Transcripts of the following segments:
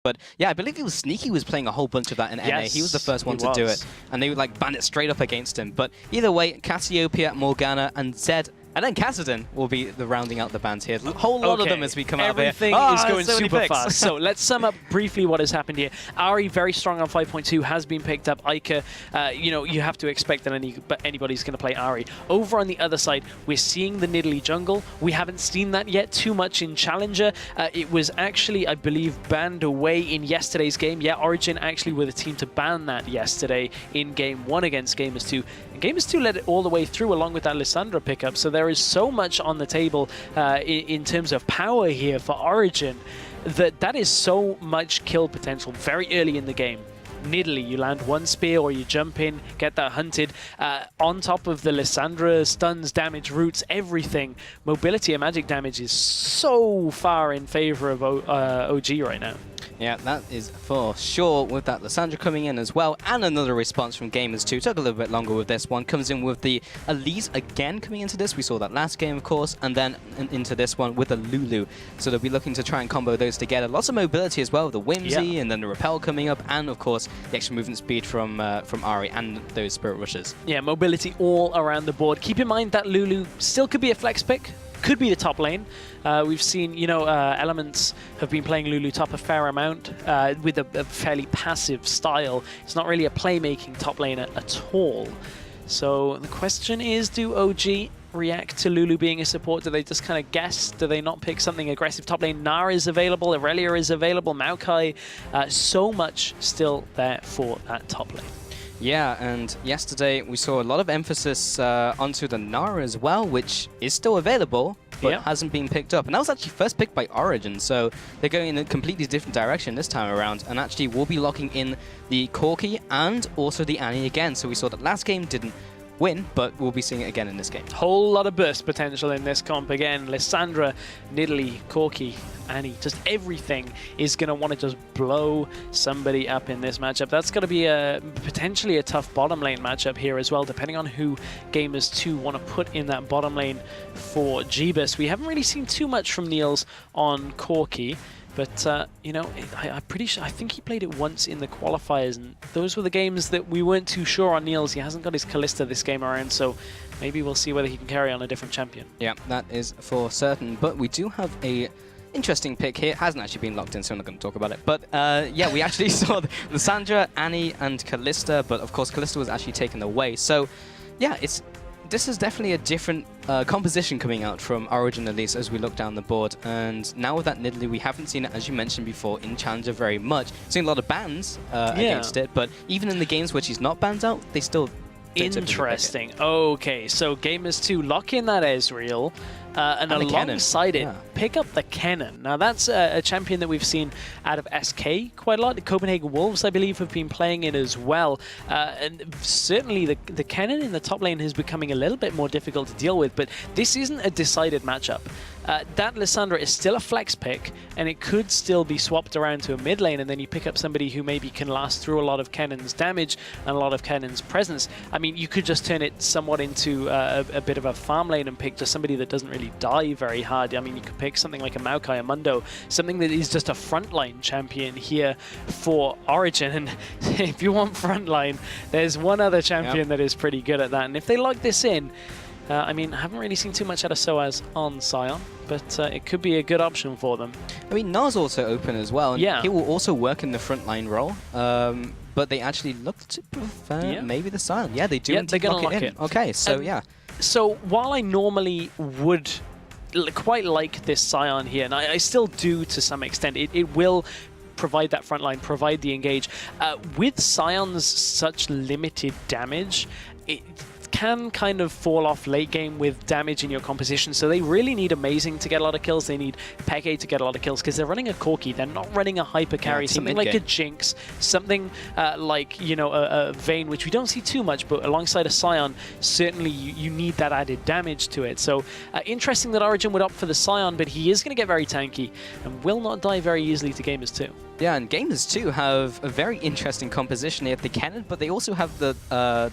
But yeah, I believe it was Sneaky was playing a whole bunch of that in NA. Yes, he was the first one to do it. And they would like ban it straight up against him. But either way, Cassiopeia, Morgana, and Zed, and then Kassadin will be the rounding out the bans here. A whole lot of them as we come out here. Everything is going super fast. So let's sum up briefly what has happened here. Ahri, very strong on 5.2, has been picked up. Ica, you know, you have to expect that anybody's going to play Ahri. Over on the other side, we're seeing the Nidalee jungle. We haven't seen that yet too much in Challenger. It was actually, I believe, banned away in yesterday's game. Yeah, Origen actually were the team to ban that yesterday in Game 1 against Gamers2. And Gamers2 led it all the way through along with that Lissandra pickup. So there is so much on the table in terms of power here for Origen that is so much kill potential very early in the game. Nidalee, you land one spear or you jump in, get that hunted. On top of the Lissandra, stuns, damage, roots, everything. Mobility and magic damage is so far in favor of OG right now. Yeah, that is for sure, with that Lissandra coming in as well. And another response from Gamers2. Took a little bit longer with this one. Comes in with the Elise again coming into this. We saw that last game, of course. And then into this one with the Lulu. So they'll be looking to try and combo those together. Lots of mobility as well. The Whimsy and then the Repel coming up. And, of course, the extra movement speed from Ahri and those Spirit Rushes. Yeah, mobility all around the board. Keep in mind that Lulu still could be a flex pick. Could be the top lane. We've seen, you know, Elements have been playing Lulu top a fair amount with a fairly passive style. It's not really a playmaking top laner at all. So the question is, do OG react to Lulu being a support? Do they just kind of guess? Do they not pick something aggressive? Top lane Nara is available, Aurelia is available, Maokai. So much still there for that top lane. Yeah, and yesterday we saw a lot of emphasis onto the Nara as well, which is still available, but hasn't been picked up. And that was actually first picked by Origen, so they're going in a completely different direction this time around, and actually will be locking in the Corki and also the Annie again. So we saw that last game didn't win, but we'll be seeing it again in this game. Whole lot of burst potential in this comp again. Lissandra, Nidalee, Corki, Annie, just everything is going to want to just blow somebody up in this matchup. That's going to be potentially a tough bottom lane matchup here as well, depending on who Gamers2 want to put in that bottom lane for Jeebus. We haven't really seen too much from Niels on Corki. But, you know, I'm pretty sure, I think he played it once in the qualifiers, and those were the games that we weren't too sure on Niels. He hasn't got his Kalista this game around, so maybe we'll see whether he can carry on a different champion. Yeah, that is for certain. But we do have a interesting pick here. It hasn't actually been locked in, so I'm not going to talk about it. But, yeah, we actually saw Lissandra, Annie, and Kalista, but, of course, Kalista was actually taken away. So, yeah, this is definitely a different composition coming out from Origen, at least, as we look down the board. And now with that Nidalee, we haven't seen it, as you mentioned before, in Challenger very much. Seen a lot of bans against it, but even in the games where she's not banned out, they still... Interesting. Okay, so Gamers2 lock in that Ezreal, and alongside it, pick up the Kennen. Now that's a champion that we've seen out of SK quite a lot. The Copenhagen Wolves, I believe, have been playing it as well. And certainly the Kennen in the top lane is becoming a little bit more difficult to deal with, but this isn't a decided matchup. That Lissandra is still a flex pick, and it could still be swapped around to a mid lane, and then you pick up somebody who maybe can last through a lot of Kennen's damage and a lot of Kennen's presence. I mean, you could just turn it somewhat into a bit of a farm lane and pick just somebody that doesn't really die very hard. I mean, you could pick something like a Maokai, a Mundo, something that is just a frontline champion here for Origen. And if you want frontline, there's one other champion that is pretty good at that. And if they lock this in, I mean, I haven't really seen too much out of Soaz on Sion, but it could be a good option for them. I mean, Nas also open as well, and he will also work in the frontline role. But they actually look to prefer maybe the Sion. Yeah, they do. Yeah, they're going to lock it. Okay, so So while I normally would quite like this Sion here, and I still do to some extent, it will provide that front line, provide the engage. With Sion's such limited damage, it can kind of fall off late game with damage in your composition, so they really need Amazing to get a lot of kills. They need Peke to get a lot of kills because they're running a Corki. They're not running a hyper carry, something like a Jinx, something like, you know, a Vayne, which we don't see too much, but alongside a Sion, certainly you need that added damage to it. So interesting that Origen would opt for the Sion, but he is going to get very tanky and will not die very easily to Gamers2. Yeah, and Gamers2 have a very interesting composition. They have the Kennen, but they also have the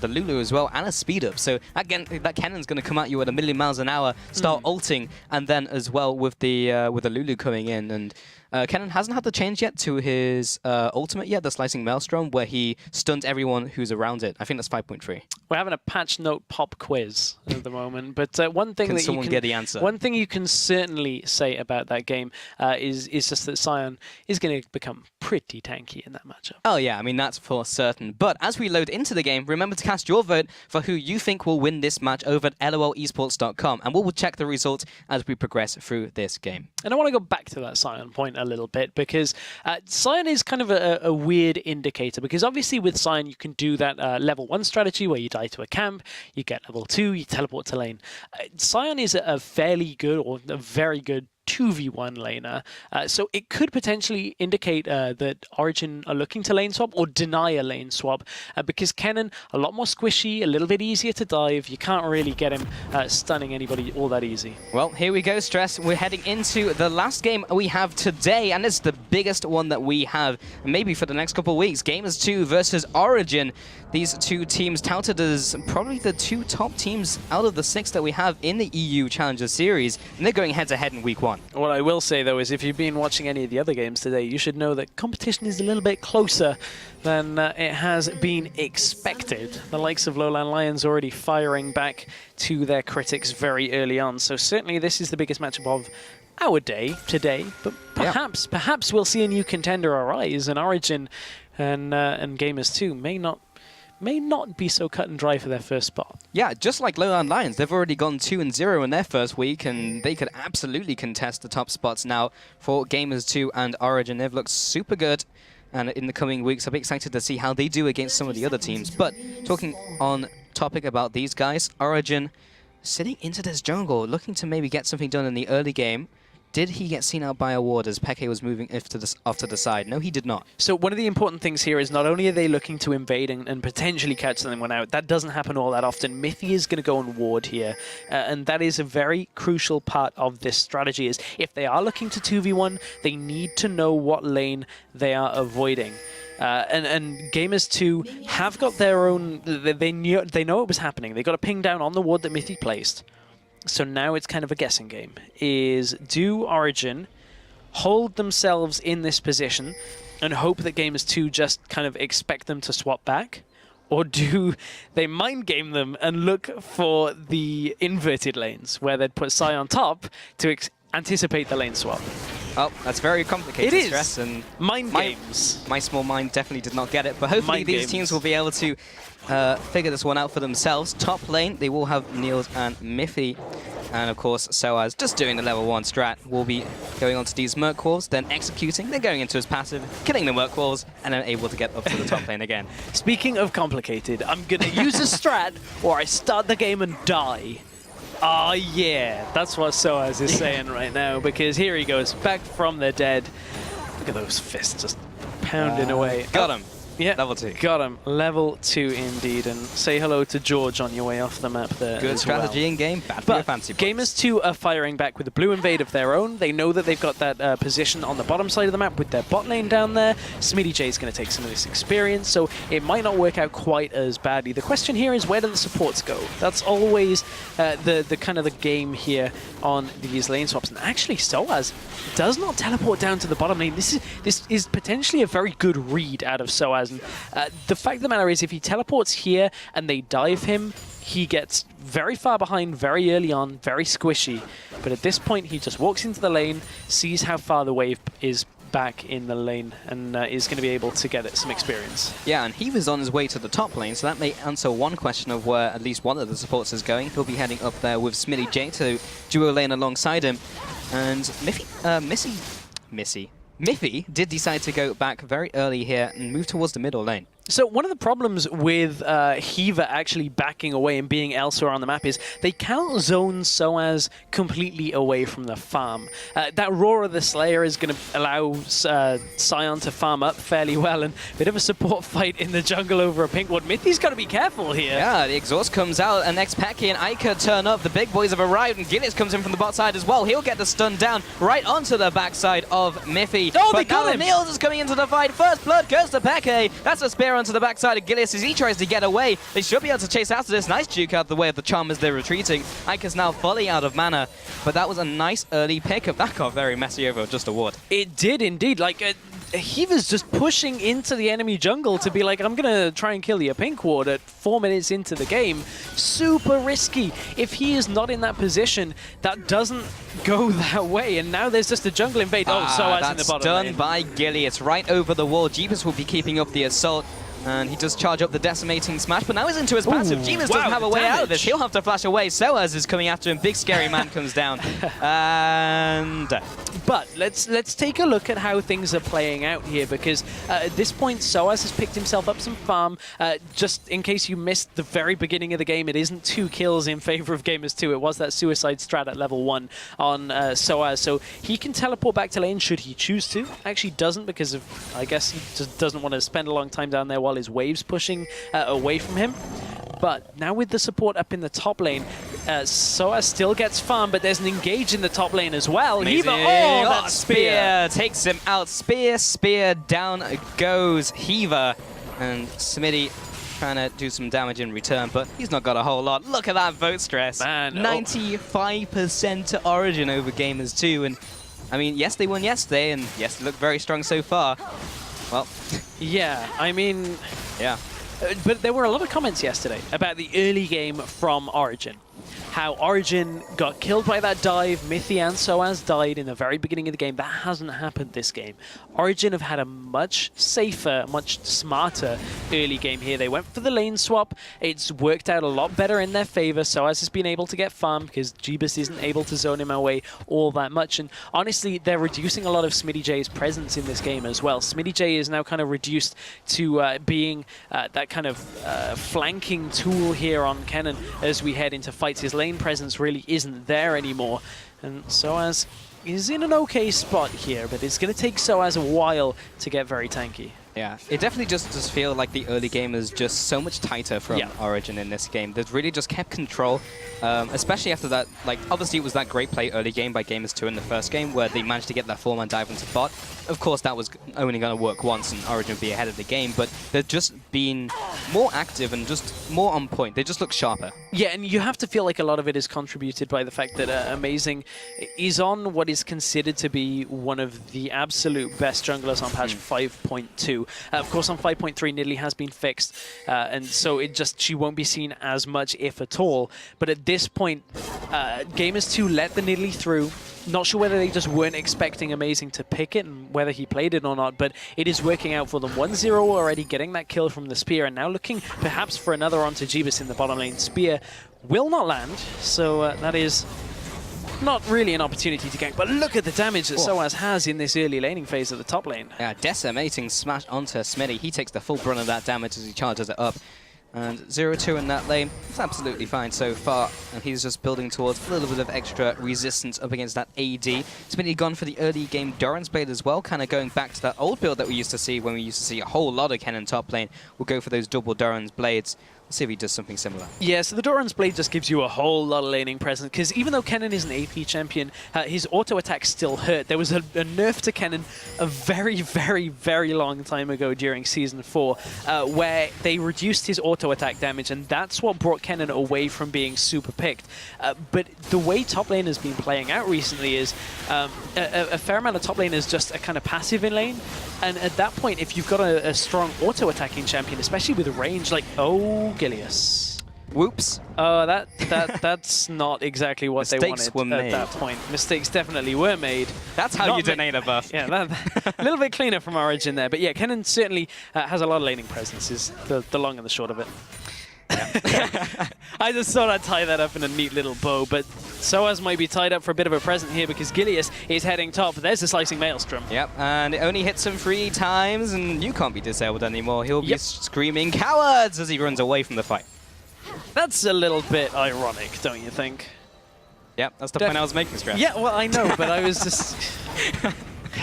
Lulu as well, and a speed up. So again, that Kennen's going to come at you at 1,000,000 miles an hour, start ulting, and then as well with the Lulu coming in. And Kennen hasn't had the change yet to his ultimate yet, the Slicing Maelstrom, where he stuns everyone who's around it. I think that's 5.3. We're having a patch note pop quiz at the moment, but one thing get the answer? One thing you can certainly say about that game is just that Sion is going to become pretty tanky in that matchup. Oh yeah, I mean that's for certain. But as we load into the game, remember to cast your vote for who you think will win this match over at lolesports.com, and we'll check the results as we progress through this game. And I want to go back to that Sion point a little bit, because Sion is kind of a weird indicator, because obviously with Sion you can do that level 1 strategy where you die to a camp, you get level 2, you teleport to lane. Sion is a fairly good, or a very good 2v1 laner, so it could potentially indicate that Origen are looking to lane swap or deny a lane swap, because Kennen, a lot more squishy, a little bit easier to dive. You can't really get him stunning anybody all that easy. Well, here we go, Stress. We're heading into the last game we have today, and it's the biggest one that we have, maybe for the next couple of weeks. Gamers2 versus Origen. These two teams touted as probably the 2 top teams out of the 6 that we have in the EU Challenger Series, and they're going head-to-head in week 1. What I will say, though, is if you've been watching any of the other games today, you should know that competition is a little bit closer than it has been expected. The likes of Lowland Lions already firing back to their critics very early on, so certainly this is the biggest matchup of our day today, but perhaps we'll see a new contender arise, and Origen and Gamers2 may not be so cut and dry for their first spot. Yeah, just like Lowland Lions, they've already gone 2-0 in their first week, and they could absolutely contest the top spots now for Gamers2 and Origen. They've looked super good, and in the coming weeks, I'll be excited to see how they do against some of the other teams. But talking on topic about these guys, Origen sitting into this jungle, looking to maybe get something done in the early game. Did he get seen out by a ward as Peke was moving off to the side? No, he did not. So one of the important things here is not only are they looking to invade and potentially catch someone out, that doesn't happen all that often. Mithy is going to go on ward here, and that is a very crucial part of this strategy. Is if they are looking to 2v1, they need to know what lane they are avoiding. And Gamers2 have got their own... They know it was happening. They got a ping down on the ward that Mithy placed. So now it's kind of a guessing game. Do Origen hold themselves in this position and hope that Gamers2 just kind of expect them to swap back? Or do they mind game them and look for the inverted lanes, where they'd put Sai on top to anticipate the lane swap? Oh, that's very complicated, it is. Stress. And mind games. My small mind definitely did not get it, but hopefully these teams will be able to figure this one out for themselves. Top lane, they will have Niels and Miffy. And of course, Soaz just doing the level 1 strat, will be going on to these Merc Wolves, then executing, then going into his passive, killing the Merc Wolves, and then able to get up to the top lane again. Speaking of complicated, I'm going to use a strat or I start the game and die. Oh yeah, that's what Soaz is saying right now, because here he goes, back from the dead. Look at those fists just pounding away. Got him. Yeah, level 2. Got him. Level 2 indeed. And say hello to George on your way off the map there. Good strategy in game, bad for your fancy points. Gamers2 are firing back with a blue invade of their own. They know that they've got that position on the bottom side of the map with their bot lane down there. Smitty J is going to take some of this experience, so it might not work out quite as badly. The question here is, where do the supports go? That's always the kind of the game here on these lane swaps. And actually, Soaz does not teleport down to the bottom lane. This is potentially a very good read out of Soaz. And the fact of the matter is, if he teleports here and they dive him, he gets very far behind very early on, very squishy. But at this point, he just walks into the lane, sees how far the wave is back in the lane, and is going to be able to get some experience. Yeah, and he was on his way to the top lane, so that may answer one question of where at least one of the supports is going. He'll be heading up there with Smitty J to duo lane alongside him. And Miffy did decide to go back very early here and move towards the middle lane. So one of the problems with Hiva actually backing away and being elsewhere on the map is they can't zone Soaz completely away from the farm. That Roar of the Slayer is going to allow Sion to farm up fairly well, and a bit of a support fight in the jungle over a pink ward. Mithy's got to be careful here. Yeah, the exhaust comes out, and Xpeki and Ica turn up. The big boys have arrived, and Gillis comes in from the bot side as well. He'll get the stun down right onto the backside of Miffy. Oh, they got him! Niels is coming into the fight. First blood goes to Peke. That's a spear there onto the backside of Gilius as he tries to get away. They should be able to chase after this. Nice juke out of the way of the charm as they're retreating. Ike's now fully out of mana, but that was a nice early pickup. That got very messy over just a ward. It did indeed. Like, he was just pushing into the enemy jungle to be like, I'm going to try and kill your pink ward at 4 minutes into the game. Super risky. If he is not in that position, that doesn't go that way. And now there's just a jungle invade. Oh, Soaz in the bottom lane. That's done by Gilius right over the wall. Jeebus will be keeping up the assault. And he does charge up the decimating smash, but now he's into his passive. Jeebus doesn't have a way out of this. He'll have to flash away. Soaz is coming after him. Big scary man comes down. And but let's take a look at how things are playing out here, because at this point Soaz has picked himself up some farm. Just in case you missed the very beginning of the game, it isn't 2 kills in favor of Gamers2. It was that suicide strat at level 1 on Soaz, so he can teleport back to lane should he choose to. Actually doesn't, because of, I guess he just doesn't want to spend a long time down there while his wave's pushing away from him. But now with the support up in the top lane, Soaz still gets farm, but there's an engage in the top lane as well. Hiva, oh, that spear takes him out. Spear, down goes Hiva. And Smitty trying to do some damage in return, but he's not got a whole lot. Look at that vote stress. Man, 95% to Origen over Gamers2. And I mean, yes, they won yesterday, and yes, they look very strong so far. Well, yeah, I mean, yeah. But there were a lot of comments yesterday about the early game from Origen. How Origen got killed by that dive, Mithy and Soaz died in the very beginning of the game. That hasn't happened this game. Origen have had a much safer, much smarter early game here. They went for the lane swap. It's worked out a lot better in their favor. Soaz has been able to get farm because Jeebus isn't able to zone him away all that much. And honestly, they're reducing a lot of Smitty J's presence in this game as well. Smitty J is now kind of reduced to being that kind of flanking tool here on Kennen as we head into fights. His lane presence really isn't there anymore, and Soaz is in an okay spot here, but it's going to take Soaz a while to get very tanky. Yeah, it definitely just does feel like the early game is just so much tighter from Origen in this game. They've really just kept control, especially after that. Like, obviously it was that great play early game by Gamers2 in the first game where they managed to get that 4-man dive into bot. Of course, that was only going to work once and Origen would be ahead of the game, but they've just been more active and just more on point. They just look sharper. Yeah, and you have to feel like a lot of it is contributed by the fact that Amazing is on what is considered to be one of the absolute best junglers on patch 5.2. Of course, on 5.3, Nidalee has been fixed, and so she won't be seen as much, if at all. But at this point, Gamers2 let the Nidalee through. Not sure whether they just weren't expecting Amazing to pick it and whether he played it or not, but it is working out for them. 1-0 already, getting that kill from the spear, and now looking perhaps for another onto Jeebus in the bottom lane. Spear will not land, so that is not really an opportunity to gank, but look at the damage that Soaz has in this early laning phase of the top lane. Yeah, decimating smash onto Smitty. He takes the full brunt of that damage as he charges it up. And 0-2 in that lane, it's absolutely fine so far. And he's just building towards a little bit of extra resistance up against that AD. Smitty gone for the early game Doran's Blade as well, kind of going back to that old build that we used to see when we used to see a whole lot of Kennen top lane. We'll go for those double Doran's Blades. Let's see if he does something similar. Yeah, so the Doran's Blade just gives you a whole lot of laning presence, because even though Kennen is an AP champion, his auto attack still hurt. There was a nerf to Kennen a very, very, very long time ago during Season 4, where they reduced his auto attack damage, and that's what brought Kennen away from being super picked. But the way top lane has been playing out recently is a fair amount of top lane is just a kind of passive in lane, and at that point, if you've got a strong auto attacking champion, especially with range, like, Gilius. Whoops. That's not exactly what Mistakes they wanted at that point. Mistakes definitely were made. That's how you donate a buff. Yeah, a little bit cleaner from Origen there. But yeah, Kennen certainly has a lot of laning presence, is the long and the short of it. Yeah. I just thought I'd tie that up in a neat little bow, but Soaz might be tied up for a bit of a present here because Gilius is heading top. There's the Slicing Maelstrom. Yep, and it only hits him 3 times, and you can't be disabled anymore. He'll be screaming cowards as he runs away from the fight. That's a little bit ironic, don't you think? Yep, that's the point I was making, Strap. Yeah, well, I know, but I was just...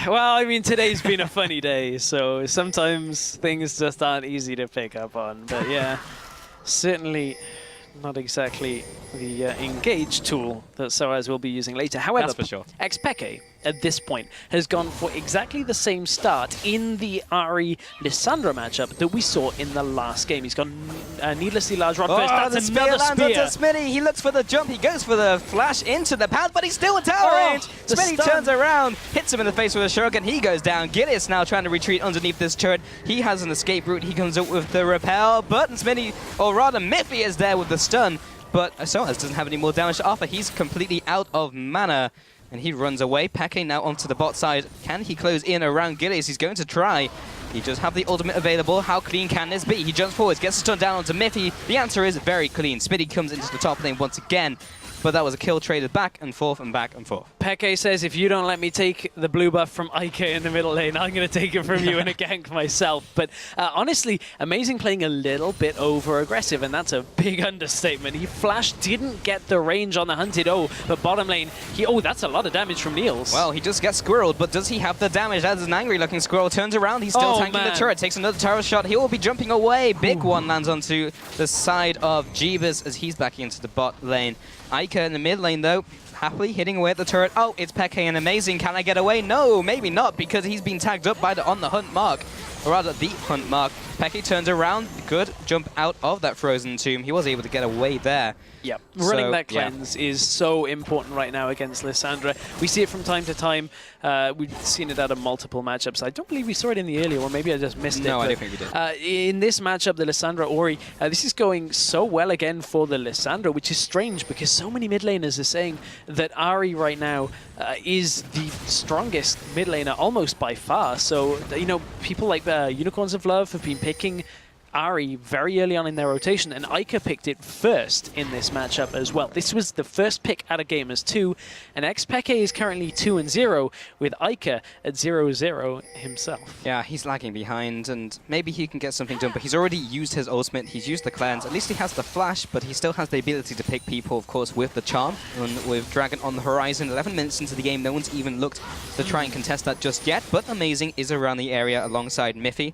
Well, I mean, today's been a funny day, so sometimes things just aren't easy to pick up on, but yeah. Certainly not exactly the engage tool that Soaz will be using later. However, that's for sure. Xpeke at this point has gone for exactly the same start in the Ahri-Lissandra matchup that we saw in the last game. He's gone needlessly large rod first. That's another spear. Smitty. He looks for the jump. He goes for the flash into the pad, but he's still in tower range. Smitty turns around, hits him in the face with a shuriken. He goes down. Gillis now trying to retreat underneath this turret. He has an escape route. He comes up with the repel, but Smitty, or rather Miffy, is there with the stun. But Soaz doesn't have any more damage to offer. He's completely out of mana. And he runs away. Peke now onto the bot side. Can he close in around Gillis? He's going to try. He does have the ultimate available. How clean can this be? He jumps forwards, gets the stun down onto Miffy. The answer is very clean. Smitty comes into the top lane once again. But that was a kill traded back and forth and back and forth. Peke says, if you don't let me take the blue buff from Ike in the middle lane, I'm going to take it from you in a gank myself. But honestly, Amazing playing a little bit over-aggressive, and that's a big understatement. He flashed, didn't get the range on the hunted. But bottom lane, that's a lot of damage from Niels. Well, he just gets squirreled, but does he have the damage? As an angry-looking squirrel turns around, he's still tanking the turret, takes another tower shot. He will be jumping away. Big one lands onto the side of Jeebus as he's backing into the bot lane. Ica in the mid lane, though, happily hitting away at the turret. Oh, it's Peke and Amazing. Can I get away? No, maybe not, because he's been tagged up by the on the hunt mark. Or rather, the hunt mark. Peke turns around. Good jump out of that frozen tomb. He was able to get away there. Yep. Running that cleanse is so important right now against Lissandra. We see it from time to time. We've seen it out of multiple matchups. I don't believe we saw it in the earlier one. Maybe I just missed it. No, I don't think we did. In this matchup, the Lissandra Ori, this is going so well again for the Lissandra, which is strange because so many mid laners are saying that Ahri right now is the strongest mid laner almost by far. So, people like Unicorns of Love have been picking Ahri very early on in their rotation, and Ica picked it first in this matchup as well. This was the first pick out of Gamers 2, and Xpeke is currently 2-0 with Ica at 0-0 himself. Yeah, he's lagging behind, and maybe he can get something done, but he's already used his ultimate, he's used the cleanse. At least he has the flash, but he still has the ability to pick people, of course, with the charm. And with Dragon on the horizon, 11 minutes into the game, no one's even looked to try and contest that just yet, but Amazing is around the area alongside Miffy.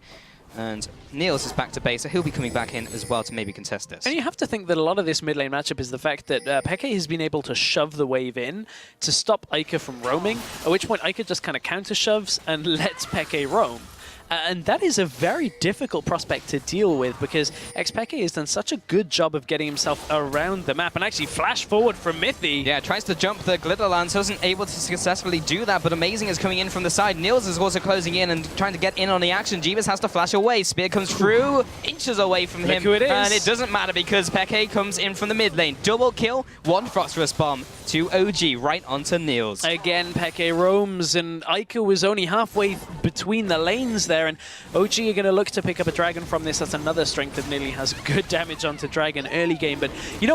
And Niels is back to base, so he'll be coming back in as well to maybe contest this. And you have to think that a lot of this mid lane matchup is the fact that Peke has been able to shove the wave in to stop Ica from roaming, at which point Ica just kind of counter shoves and lets Peke roam. And that is a very difficult prospect to deal with because Xpeke has done such a good job of getting himself around the map and actually flash forward from Miffy. Yeah, tries to jump the Glitter Lance, wasn't able to successfully do that, but Amazing is coming in from the side. Niels is also closing in and trying to get in on the action. Jeebus has to flash away. Spear comes through, inches away from him. And it doesn't matter because Peke comes in from the mid lane. Double kill, one Phosphorus Bomb to OG right onto Niels. Again, Peke roams, and Ica was only halfway between the lanes there, and OG are going to look to pick up a Dragon from this. That's another strength that nearly has good damage onto Dragon early game, but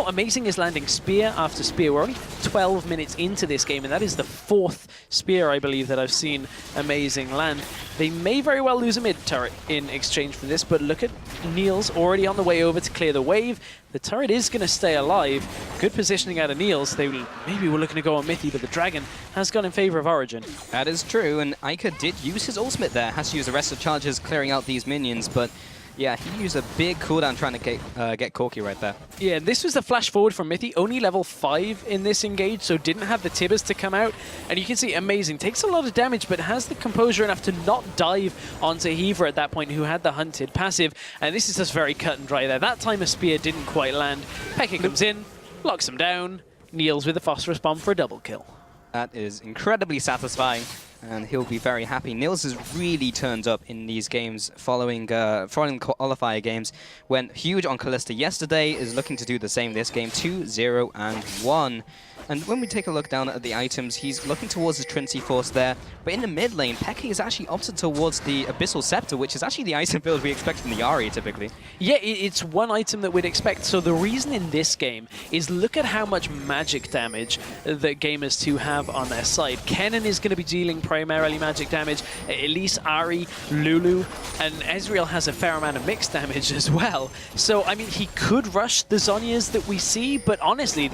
Amazing is landing spear after spear. We're only 12 minutes into this game, and that is the 4th spear, I believe, that I've seen Amazing land. They may very well lose a mid turret in exchange for this, but look at Niels already on the way over to clear the wave. The turret is going to stay alive. Good positioning out of Niels. Maybe we're looking to go on Miffy, but the Dragon has gone in favor of Origen. That is true, and Ica did use his ultimate there. Has to use the rest of charges clearing out these minions, but yeah, he used a big cooldown trying to get Corki right there. Yeah, this was the flash forward from Miffy, only level 5 in this engage, so didn't have the Tibbers to come out. And you can see Amazing takes a lot of damage, but has the composure enough to not dive onto Heaver at that point, who had the hunted passive. And this is just very cut and dry there. That time a spear didn't quite land. Peke comes in, locks him down. Niels with the Phosphorus Bomb for a double kill. That is incredibly satisfying, and he'll be very happy. Niels has really turned up in these games following qualifier games. Went huge on Kalista yesterday, is looking to do the same this game, 2-0-1. And when we take a look down at the items, he's looking towards his Trinity Force there. But in the mid lane, Peke is actually opted towards the Abyssal Scepter, which is actually the item build we expect from the Ahri typically. Yeah, it's one item that we'd expect. So the reason in this game is look at how much magic damage that Gamers 2 have on their side. Kennen is going to be dealing primarily magic damage. Elise, Ahri, Lulu, and Ezreal has a fair amount of mixed damage as well. So, I mean, he could rush the Zhonya's that we see, but honestly,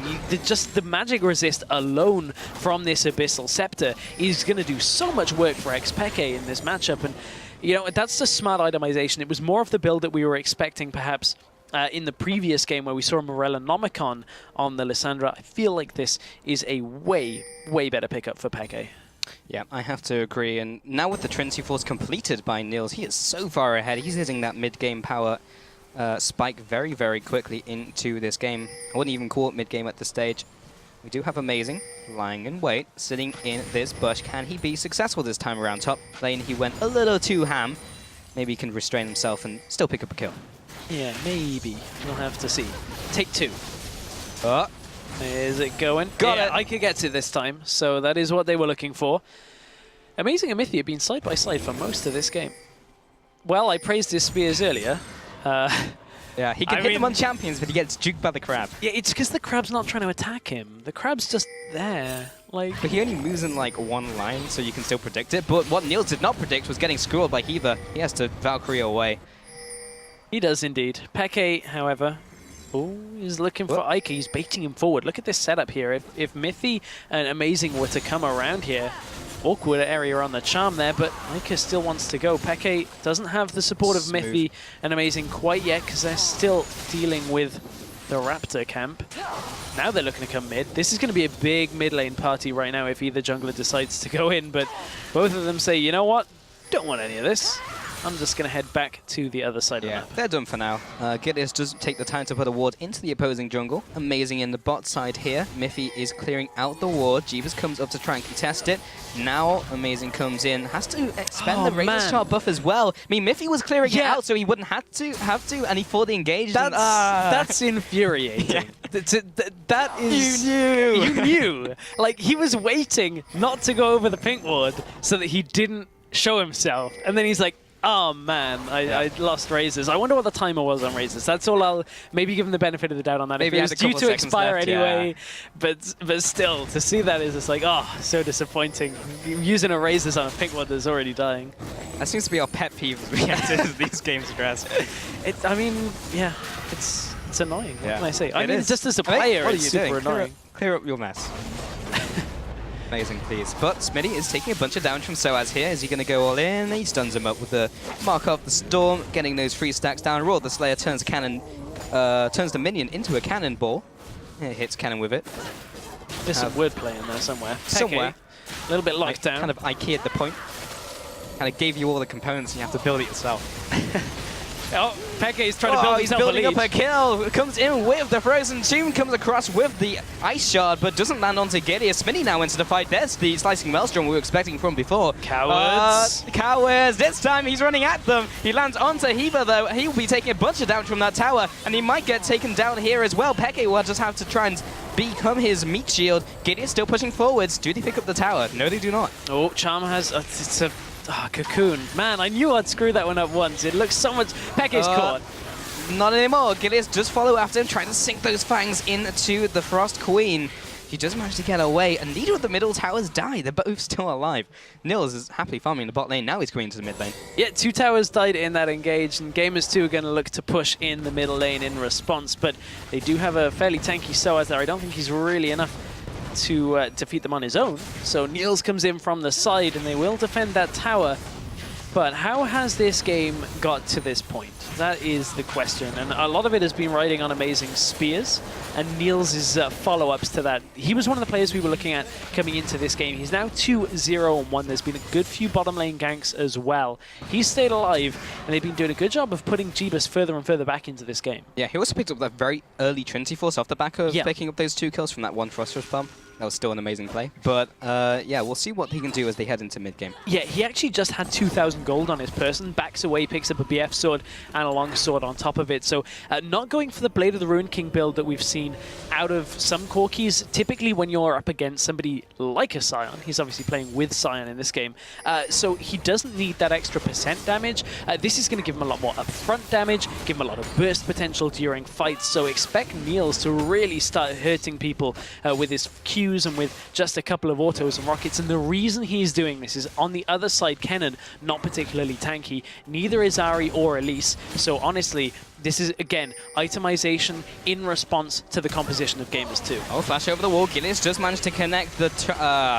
just the magic resist alone from this Abyssal Scepter is going to do so much work for Xpeke in this matchup. And, that's the smart itemization. It was more of the build that we were expecting, perhaps, in the previous game where we saw Morella Nomicon on the Lissandra. I feel like this is a way, way better pickup for Peke. Yeah, I have to agree. And now with the Trinity Force completed by Niels, he is so far ahead. He's hitting that mid-game power spike very, very quickly into this game. I wouldn't even call it mid-game at this stage. We do have Amazing lying in wait, sitting in this bush. Can he be successful this time around? Top lane, he went a little too ham. Maybe he can restrain himself and still pick up a kill. Yeah, maybe. We'll have to see. Take 2. Oh. Is it going? Got it. I could get to this time, so that is what they were looking for. Amazing and Mythy have been side by side for most of this game. Well, I praised his spears earlier. Yeah, he can hit them on champions, but he gets juked by the crab. Yeah, it's because the crab's not trying to attack him. The crab's just there. Like, but he only moves in like one line, so you can still predict it. But what Niels did not predict was getting screwed by Heather. He has to Valkyrie away. He does indeed. Peke, however, is looking for Ike. He's baiting him forward. Look at this setup here. If Mythy and Amazing were to come around here, awkward area on the charm there, but Ike still wants to go. Peke doesn't have the support of Mythy and Amazing quite yet because they're still dealing with the Raptor camp. Now they're looking to come mid. This is going to be a big mid lane party right now if either jungler decides to go in, but both of them say, you know what? Don't want any of this. I'm just going to head back to the other side of the map. They're done for now. Gideus does take the time to put a ward into the opposing jungle. Amazing in the bot side here. Mythy is clearing out the ward. Jeebus comes up to try and contest it. Now Amazing comes in. Has to expend the Razor's Sharp buff as well. I mean, Mythy was clearing it out so he wouldn't have to, and he fully engaged. That's infuriating. That is... You knew! You knew! Like, he was waiting not to go over the pink ward so that he didn't show himself. And then he's like, oh man, I lost Razors. I wonder what the timer was on Razors. That's all. I'll maybe give him the benefit of the doubt on that. Maybe if it was due to expire anyway. But still, to see that is just like, oh, so disappointing. Using a Razors on a pink one that's already dying. That seems to be our pet peeve as we enter these games, Grass. I mean, yeah, it's annoying. What can I say? I mean, is. just as a player, it's super annoying. Clear up your mess. Amazing, please. But Smitty is taking a bunch of damage from Soaz here. Is he going to go all in? He stuns him up with the Mark of the Storm, getting those 3 stacks down. Raw, the Slayer turns the minion into a cannonball. Yeah, hits cannon with it. There's some wordplay in there somewhere. Somewhere. A little bit locked down. Kind of IKEA'd the point. Kind of gave you all the components and you have to build it yourself. Oh, Peke is trying to build he's building up a kill. Comes in with the Frozen Tomb, comes across with the Ice Shard, but doesn't land onto Gideus. Smitty now into the fight. There's the Slicing Maelstrom we were expecting from before. Cowards. Cowards. This time he's running at them. He lands onto Heaver, though. He will be taking a bunch of damage from that tower, and he might get taken down here as well. Peke will just have to try and become his meat shield. Gideus still pushing forwards. Do they pick up the tower? No, they do not. Oh, Charm has... it's a... Cocoon. Man, I knew I'd screw that one up once. It looks so much... Peke's caught. Not anymore. Gideus does follow after him, trying to sink those fangs into the Frost Queen. He does manage to get away, and neither of the middle towers die. They're both still alive. Nils is happily farming the bot lane. Now he's going to the mid lane. Yeah, 2 towers died in that engage, and Gamers 2 are going to look to push in the middle lane in response, but they do have a fairly tanky Soaz there. I don't think he's really enough to defeat them on his own. So Niels comes in from the side, and they will defend that tower. But how has this game got to this point? That is the question. And a lot of it has been riding on Amazing Spears and Niels' follow-ups to that. He was one of the players we were looking at coming into this game. He's now 2-0-1. There's been a good few bottom lane ganks as well. He's stayed alive, and they've been doing a good job of putting Jeebus further and further back into this game. Yeah, he also picked up that very early Trinity Force off the back of picking up those 2 kills from that one Frostrush bomb. That was still an amazing play. But, yeah, we'll see what he can do as they head into mid-game. Yeah, he actually just had 2,000 gold on his person, backs away, picks up a BF sword and a long sword on top of it. So not going for the Blade of the Ruined King build that we've seen out of some Corkis. Typically when you're up against somebody like a Scion, he's obviously playing with Scion in this game, so he doesn't need that extra % damage. This is going to give him a lot more upfront damage, give him a lot of burst potential during fights, so expect Niels to really start hurting people with his Q and with just a couple of autos and rockets. And the reason he's doing this is on the other side, Kennen, not particularly tanky. Neither is Ari or Elise. So honestly, this is, again, itemization in response to the composition of Gamers 2. Oh, flash over the wall. Gideus just managed to connect the,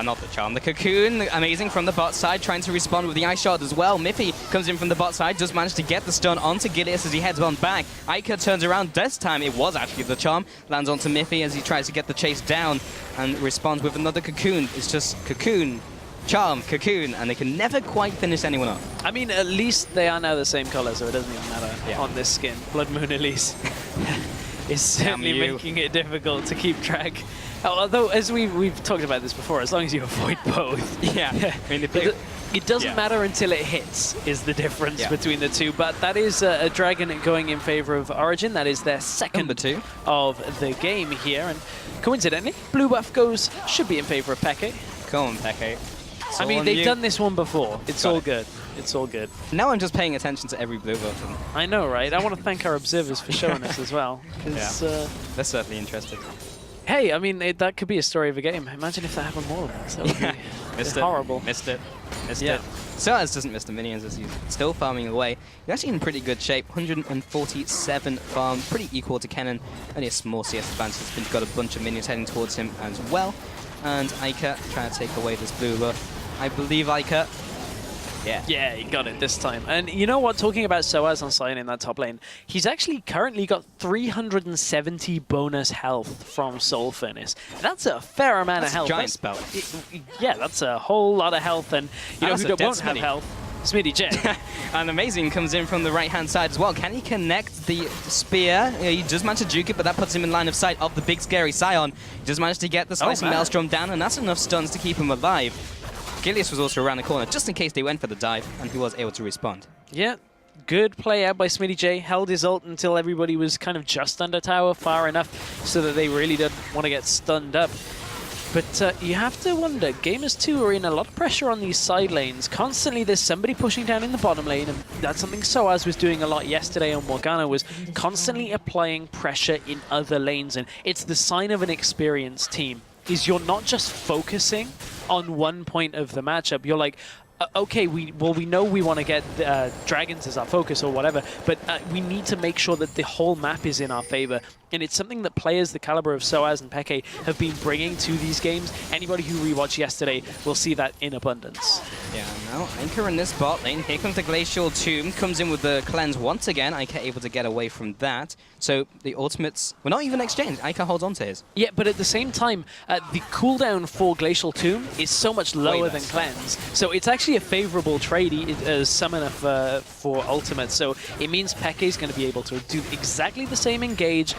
not the charm, the cocoon. Amazing from the bot side, trying to respond with the ice shard as well. Miffy comes in from the bot side, just managed to get the stun onto Gideus as he heads on back. Ica turns around. This time it was actually the charm. Lands onto Miffy as he tries to get the chase down and responds with another cocoon. It's just cocoon Charm, Cocoon, and they can never quite finish anyone up. I mean, at least they are now the same color, so it doesn't even matter on this skin. Blood Moon Elise is certainly making it difficult to keep track. Although, as we've talked about this before, as long as you avoid both. Yeah. I mean, it doesn't matter until it hits, is the difference between the two. But that is a dragon going in favor of Origen. That is their second of the game here. And coincidentally, blue buff should be in favor of Peke. Come on, Peke. I mean, they've done this one before. It's all good. It's all good. Now I'm just paying attention to every blue button. I know, right? I want to thank our observers for showing us as well. They're certainly interested. Hey, I mean, that could be a story of a game. Imagine if that happened more than that. That would be horrible. Missed it. Soaz doesn't miss the minions as he's still farming away. He's actually in pretty good shape. 147 farm, pretty equal to Kennen. Only a small CS advantage, but he's got a bunch of minions heading towards him as well. And Ica trying to take away this blue buff. I believe Ica. Yeah, he got it this time. And you know what? Talking about Soaz on side in that top lane, he's actually currently got 370 bonus health from Soul Furnace. That's a fair amount of health. Giant spell. Yeah, that's a whole lot of health. And you know who won't have health? Smitty J. And Amazing comes in from the right-hand side as well. Can he connect the spear? He does manage to juke it, but that puts him in line of sight of the big scary Scion. He does manage to get the Slicing Maelstrom down, and that's enough stuns to keep him alive. Gilius was also around the corner, just in case they went for the dive, and he was able to respond. Yeah, good play out by Smitty J. Held his ult until everybody was kind of just under tower, far enough so that they really didn't want to get stunned up. But you have to wonder, Gamers 2 are in a lot of pressure on these side lanes. Constantly there's somebody pushing down in the bottom lane, and that's something Soaz was doing a lot yesterday on Morgana, was constantly applying pressure in other lanes, and it's the sign of an experienced team. Is you're not just focusing on one point of the matchup. You're like, okay, we know we want to get dragons as our focus or whatever, but we need to make sure that the whole map is in our favor. And it's something that players the caliber of Soaz and Peke have been bringing to these games. Anybody who rewatched yesterday will see that in abundance. Yeah, now Anchor in this bot lane. Here comes the Glacial Tomb. Comes in with the cleanse once again. Ica able to get away from that. So the ultimates were not even exchanged. Ica holds on to his. Yeah, but at the same time, the cooldown for Glacial Tomb is so much lower than cleanse. So it's actually a favorable trade as summoner for ultimate. So it means Peke is going to be able to do exactly the same engage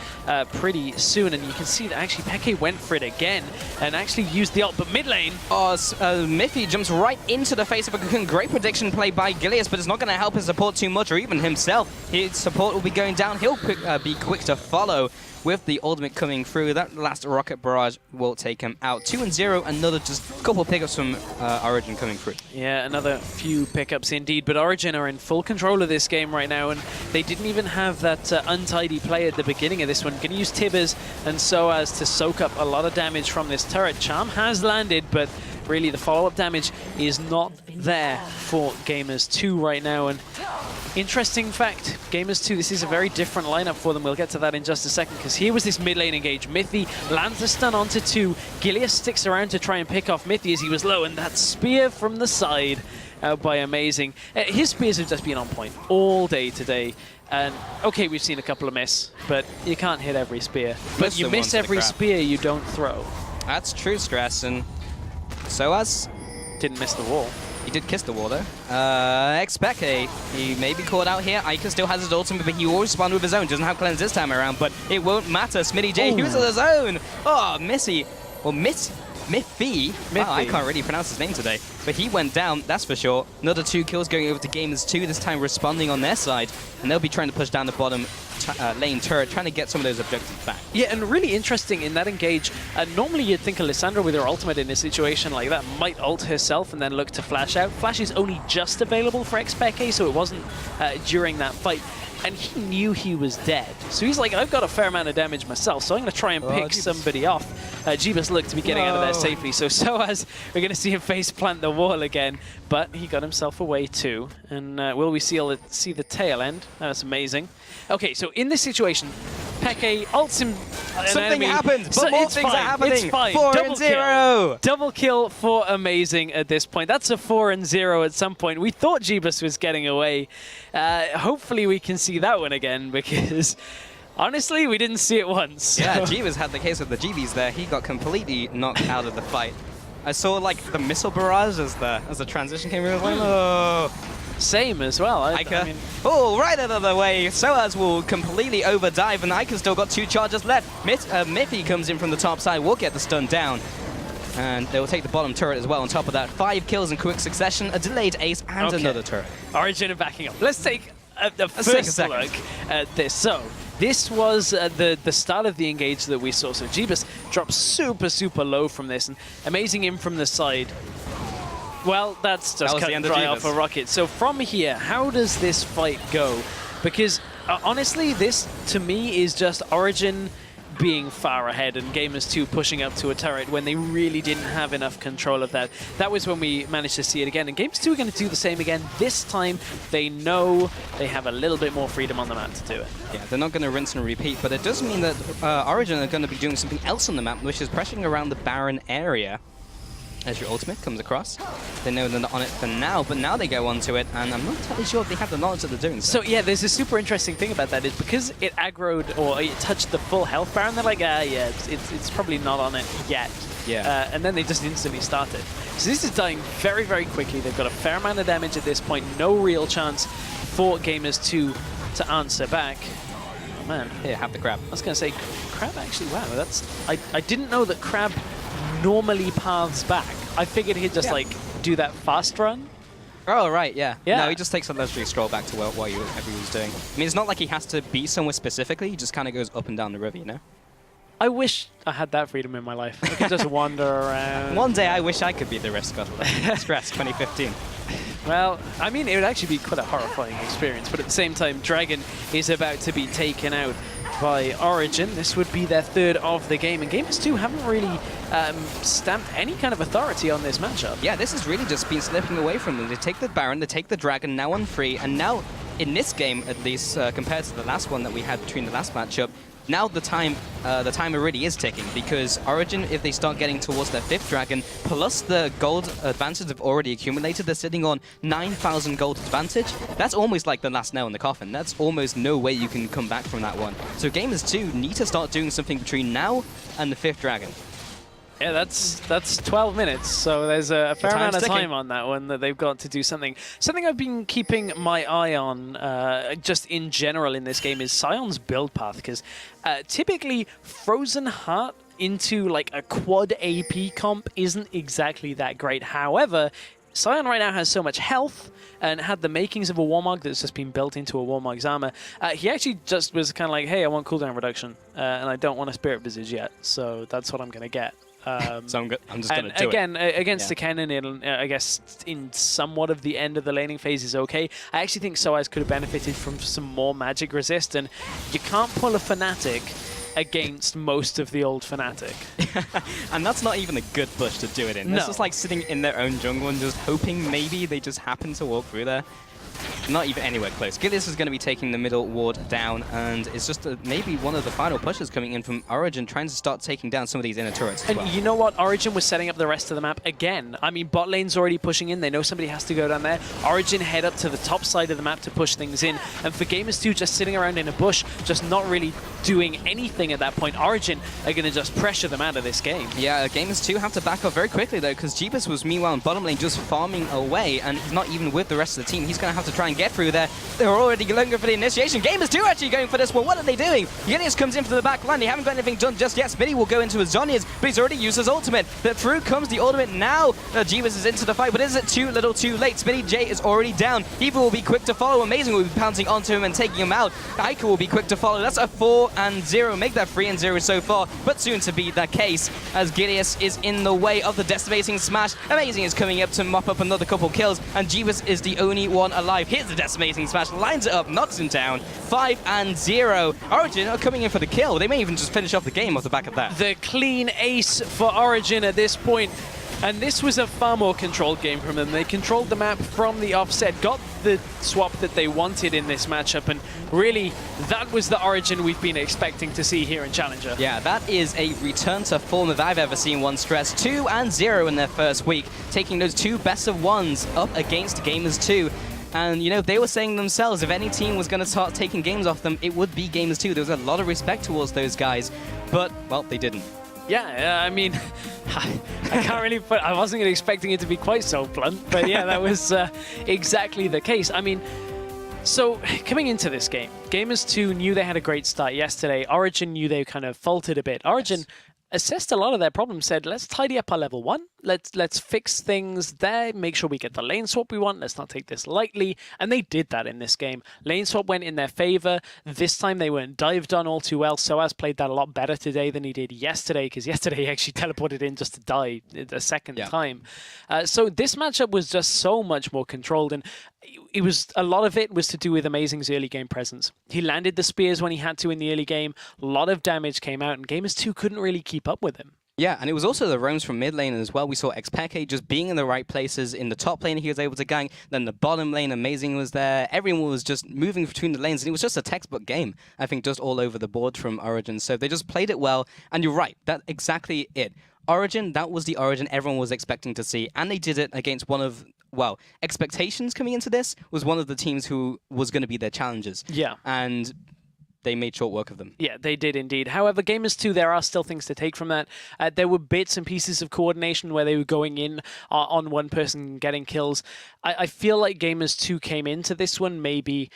pretty soon, and you can see that actually Peke went for it again and actually used the ult, but mid lane. Miffy jumps right into the face of a Cocoon. Great prediction play by Gilius, but it's not going to help his support too much, or even himself. His support will be going down. He'll be quick to follow with the ultimate coming through. That last rocket barrage will take him out. 2-0, another just couple pickups from Origen coming through. Yeah, another few pickups indeed, but Origen are in full control of this game right now, and they didn't even have that untidy play at the beginning of this one. Going to use Tibbers and Soaz to soak up a lot of damage from this turret. Charm has landed, but really the follow-up damage is not there for Gamers 2 right now. And interesting fact, Gamers 2, this is a very different lineup for them. We'll get to that in just a second, because here was this mid lane engage. Miffy lands the stun onto 2. Gilius sticks around to try and pick off Miffy as he was low, and that spear from the side out by Amazing. His spears have just been on point all day today. And okay, we've seen a couple of miss, but you can't hit every spear. But you miss every spear you don't throw. That's true, Stress, and Soaz didn't miss the wall. He did kiss the wall, though. Peke, he may be caught out here. Ica still has his ultimate, but he will respond with his own. Doesn't have cleanse this time around, but it won't matter. Smitty J uses his own. Oh, Missy. Or Miffy. Wow, I can't really pronounce his name today. But he went down, that's for sure. Another 2 kills going over to Gamers 2, this time responding on their side. And they'll be trying to push down the bottom lane turret, trying to get some of those objectives back. Yeah, and really interesting in that engage. Normally you'd think Alessandra with her ultimate in a situation like that might ult herself and then look to flash out. Flash is only just available for Peke, so it wasn't during that fight. And he knew he was dead. So he's like, I've got a fair amount of damage myself, so I'm going to try and pick somebody off. Jeebus looked to be getting out of there safely. So Soaz, we're going to see him face plant the wall again, but he got himself away too. And will we see the tail end? That's amazing. Okay, so in this situation, Peke ults him. Something happened, but more things are happening. It's fine. 4-0. Double kill for Amazing at this point. That's a 4-0 at some point. We thought Jeebus was getting away. Hopefully we can see that one again, because honestly, we didn't see it once. Yeah, Jeebus had the case with the GBs there. He got completely knocked out of the fight. I saw like the missile barrage as the transition came in. Like, oh. Same as well. I mean, oh, right out of the way. Soaz will completely overdive, and Ica's still got 2 charges left. Miffy comes in from the top side, will get the stun down. And they will take the bottom turret as well. On top of that, 5 kills in quick succession, a delayed ace, and another turret. Origen are backing up. Let's take the first look at this. So, this was the start of the engage that we saw. So Jeebus drops super low from this, and amazing in from the side. Well, that's just cut dry off a rocket. So from here, how does this fight go? Because honestly, this to me is just Origen being far ahead and Gamers2 pushing up to a turret when they really didn't have enough control of that. That was when we managed to see it again. And Gamers2 are going to do the same again. This time, they know they have a little bit more freedom on the map to do it. Yeah, they're not going to rinse and repeat, but it does mean that Origen are going to be doing something else on the map, which is pressuring around the Baron area. As your ultimate comes across. They know they're not on it for now, but now they go onto it, and I'm not entirely sure if they have the knowledge that they're doing so. So yeah, there's a super interesting thing about that is because it aggroed or it touched the full health Baron, they're like, yeah, it's probably not on it yet. Yeah. And then they just instantly started. So this is dying very quickly. They've got a fair amount of damage at this point. No real chance for Gamers2 to answer back. Oh man. Here, have the crab. I was going to say, crab actually, wow, that's... I didn't know that crab normally paths back. I figured he'd just like do that fast run. Oh, right, yeah. No, he just takes a leisurely stroll back to what he was doing. I mean, it's not like he has to be somewhere specifically. He just kind of goes up and down the river, you know? I wish I had that freedom in my life. I could just wander around. One day I wish I could be the risk of Stress 2015. Well, I mean, it would actually be quite a horrifying experience, but at the same time, Dragon is about to be taken out by Origen. This would be their 3rd of the game, and Gamers2 haven't really stamped any kind of authority on this matchup. Yeah, this has really just been slipping away from them. They take the Baron, they take the Dragon, now on free, and now in this game, at least compared to the last one that we had between the last matchup, now the timer really is ticking, because Origen, if they start getting towards their 5th Dragon, plus the gold advantage they've already accumulated, they're sitting on 9,000 gold advantage. That's almost like the last nail in the coffin. That's almost no way you can come back from that one. So Gamers2 need to start doing something between now and the 5th Dragon. Yeah, that's 12 minutes, so there's a fair amount of time on that one that they've got to do something. Something I've been keeping my eye on, just in general in this game, is Sion's build path, because typically Frozen Heart into like a quad AP comp isn't exactly that great. However, Sion right now has so much health and had the makings of a Warmog that's just been built into a Warmog's armor. He actually just was kind of like, hey, I want cooldown reduction, and I don't want a Spirit Visage yet, so that's what I'm going to get. So I'm just going to do again, against the Cannon, I guess in somewhat of the end of the laning phase is okay. I actually think Soaz could have benefited from some more magic resist, and you can't pull a Fnatic against most of the old Fnatic. And that's not even a good bush to do it in. It's just like sitting in their own jungle and just hoping maybe they just happen to walk through there. Not even anywhere close. Gilius is going to be taking the middle ward down, and it's just maybe one of the final pushes coming in from Origen, trying to start taking down some of these inner turrets as well. And you know what? Origen was setting up the rest of the map again. I mean, bot lane's already pushing in. They know somebody has to go down there. Origen head up to the top side of the map to push things in. And for Gamers2 just sitting around in a bush, just not really doing anything at that point, Origen are going to just pressure them out of this game. Yeah, Gamers2 have to back up very quickly, though, because Jeebus was meanwhile in bottom lane just farming away, and he's not even with the rest of the team. He's going to have to try and get through there. They're already looking for the initiation. Gamers2 actually going for this one. What are they doing? Gilius comes in for the back line. They haven't got anything done just yet. Smitty will go into his Zhonya's, but he's already used his ultimate. But through comes the ultimate now. Jeebus is into the fight, but is it too little too late? Smitty J is already down. Eva will be quick to follow. Amazing will be pouncing onto him and taking him out. Ica will be quick to follow. That's a 4-0. Make that 3-0 so far, but soon to be the case as Gilius is in the way of the decimating smash. Amazing is coming up to mop up another couple kills, and Jeebus is the only one alive. Here's the decimating smash, lines it up, knocks him down. 5-0. Origen are coming in for the kill. They may even just finish off the game off the back of that. The clean ace for Origen at this point. And this was a far more controlled game from them. They controlled the map from the offset, got the swap that they wanted in this matchup, and really, that was the Origen we've been expecting to see here in Challenger. Yeah, that is a return to form if I've ever seen one. Stress 2-0 in their first week, taking those 2 best of ones up against Gamers2. And, you know, they were saying themselves, if any team was going to start taking games off them, it would be Gamers2. There was a lot of respect towards those guys, but, well, they didn't. Yeah, I mean, I can't really put, I wasn't expecting it to be quite so blunt, but yeah, that was exactly the case. I mean, so coming into this game, Gamers2 knew they had a great start yesterday. Origen knew they kind of faltered a bit. Origen assessed a lot of their problems, said, let's tidy up our level 1. Let's fix things there, make sure we get the lane swap we want. Let's not take this lightly. And they did that in this game. Lane swap went in their favor. This time they weren't dived on all too well. Soaz played that a lot better today than he did yesterday, because yesterday he actually teleported in just to die a second time. So this matchup was just so much more controlled, and it was a lot of it was to do with Amazing's early game presence. He landed the spears when he had to in the early game. A lot of damage came out, and Gamers2 couldn't really keep up with him. Yeah, and it was also the roams from mid lane as well. We saw Xpeke just being in the right places. In the top lane, he was able to gank. Then the bottom lane, Amazing was there. Everyone was just moving between the lanes, and it was just a textbook game, I think, just all over the board from Origen. So they just played it well, and you're right, that's exactly it. Origen, that was the Origen everyone was expecting to see, and they did it against one of, well, expectations coming into this was one of the teams who was going to be their challengers. Yeah. And they made short work of them. Yeah, they did indeed. However, Gamers2, there are still things to take from that. There were bits and pieces of coordination where they were going in on one person getting kills. I feel like Gamers2 came into this one maybe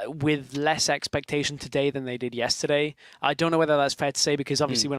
with less expectation today than they did yesterday. I don't know whether that's fair to say, because obviously when